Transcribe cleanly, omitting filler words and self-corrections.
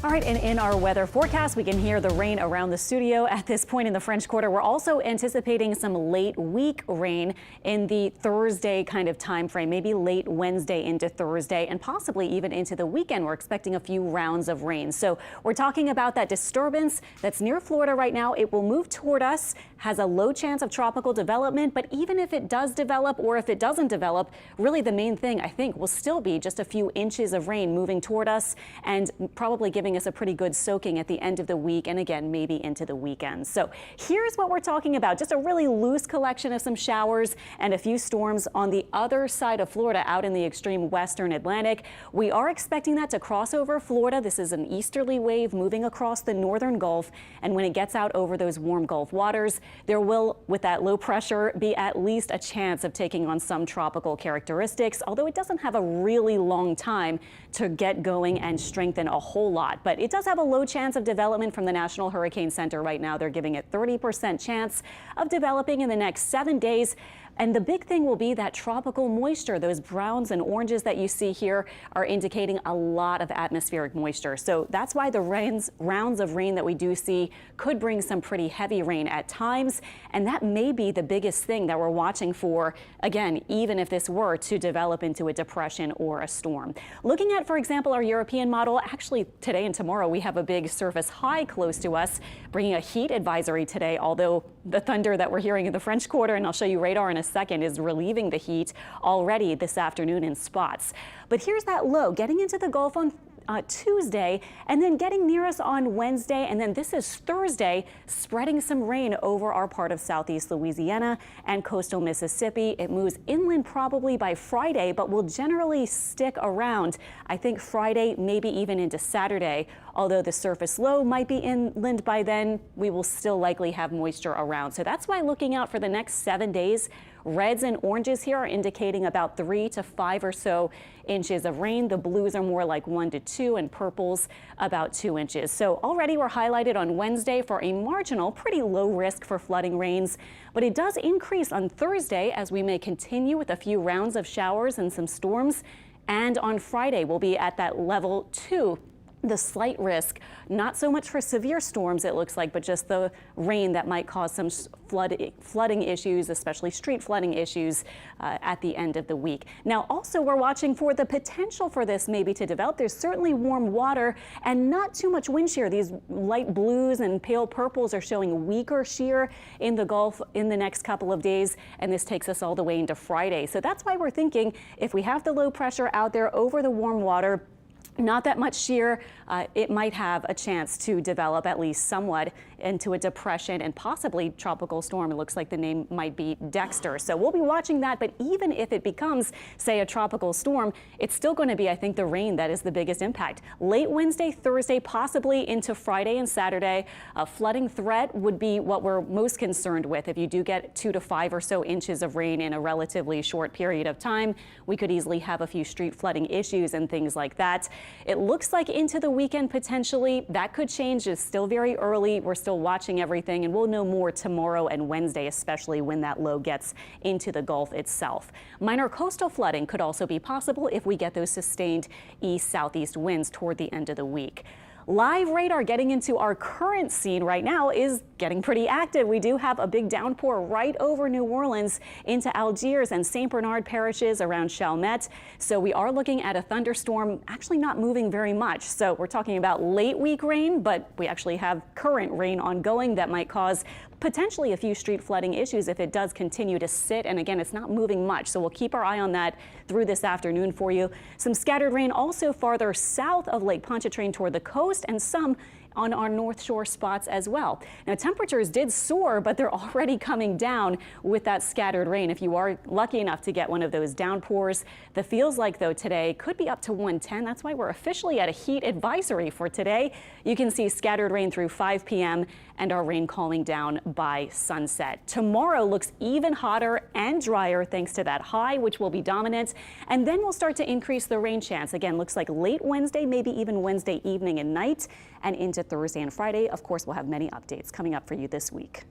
All right, and in our weather forecast, we can hear the rain around the studio at this point in the French Quarter. We're also anticipating some late week rain in the Thursday kind of time frame, maybe late Wednesday into Thursday, and possibly even into the weekend. We're expecting a few rounds of rain. So we're talking about that disturbance that's near Florida right now. It will move toward us, has a low chance of tropical development, but even if it does develop or if it doesn't develop, really the main thing I think will still be just a few inches of rain moving toward us and probably giving us a pretty good soaking at the end of the week and again maybe into the weekend. So here's what we're talking about, just a really loose collection of some showers and a few storms on the other side of Florida out in the extreme western Atlantic. We are expecting that to cross over Florida. This is an easterly wave moving across the northern Gulf, and when it gets out over those warm Gulf waters, there will, with that low pressure, be at least a chance of taking on some tropical characteristics, although it doesn't have a really long time to get going and strengthen a whole lot. But it does have a low chance of development from the National Hurricane Center right now. They're giving it 30% chance of developing in the next 7 days. And the big thing will be that tropical moisture. Those browns and oranges that you see here are indicating a lot of atmospheric moisture. So that's why the rounds of rain that we do see could bring some pretty heavy rain at times. And that may be the biggest thing that we're watching for, again, even if this were to develop into a depression or a storm. Looking at, for example, our European model, actually today and tomorrow we have a big surface high close to us, bringing a heat advisory today, although the thunder that we're hearing in the French Quarter, and I'll show you radar in a second, is relieving the heat already this afternoon in spots. But here's that low getting into the Gulf on Tuesday and then getting near us on Wednesday, and then this is Thursday, spreading some rain over our part of southeast Louisiana and coastal Mississippi. It moves inland probably by Friday, but will generally stick around, I think, Friday, maybe even into Saturday. Although the surface low might be inland by then, we will still likely have moisture around. So that's why looking out for the next 7 days, reds and oranges here are indicating about 3 to 5 or so inches of rain. The blues are more like 1 to 2 and purples about 2 inches. So already we're highlighted on Wednesday for a marginal, pretty low risk for flooding rains, but it does increase on Thursday as we may continue with a few rounds of showers and some storms. And on Friday we'll be at that level 2. The slight risk, not so much for severe storms, it looks like, but just the rain that might cause some flooding issues, especially street flooding issues at the end of the week. Now, also, we're watching for the potential for this maybe to develop. There's certainly warm water and not too much wind shear. These light blues and pale purples are showing weaker shear in the Gulf in the next couple of days, and this takes us all the way into Friday. So that's why we're thinking if we have the low pressure out there over the warm water, not that much shear, it might have a chance to develop at least somewhat into a depression and possibly tropical storm. It looks like the name might be Dexter. So we'll be watching that. But even if it becomes, say, a tropical storm, it's still going to be, I think, the rain that is the biggest impact. Late Wednesday, Thursday, possibly into Friday and Saturday. A flooding threat would be what we're most concerned with. If you do get 2 to 5 or so inches of rain in a relatively short period of time, we could easily have a few street flooding issues and things like that. It looks like into the weekend potentially that could change. It's still very early. We're still watching everything, and we'll know more tomorrow and Wednesday, especially when that low gets into the Gulf itself. Minor coastal flooding could also be possible if we get those sustained east-southeast winds toward the end of the week. Live radar getting into our current scene right now is getting pretty active. We do have a big downpour right over New Orleans into Algiers and St. Bernard parishes around Chalmette. So we are looking at a thunderstorm actually not moving very much. So we're talking about late week rain, but we actually have current rain ongoing that might cause potentially a few street flooding issues if it does continue to sit. And again, it's not moving much. So we'll keep our eye on that through this afternoon for you. Some scattered rain also farther south of Lake Pontchartrain toward the coast, and some on our North Shore spots as well. Now, temperatures did soar, but they're already coming down with that scattered rain. If you are lucky enough to get one of those downpours, the feels like, though, today could be up to 110. That's why we're officially at a heat advisory for today. You can see scattered rain through 5 p.m. and our rain calming down by sunset. Tomorrow looks even hotter and drier thanks to that high, which will be dominant. And then we'll start to increase the rain chance. Again, looks like late Wednesday, maybe even Wednesday evening and night, and into Thursday and Friday. Of course, we'll have many updates coming up for you this week.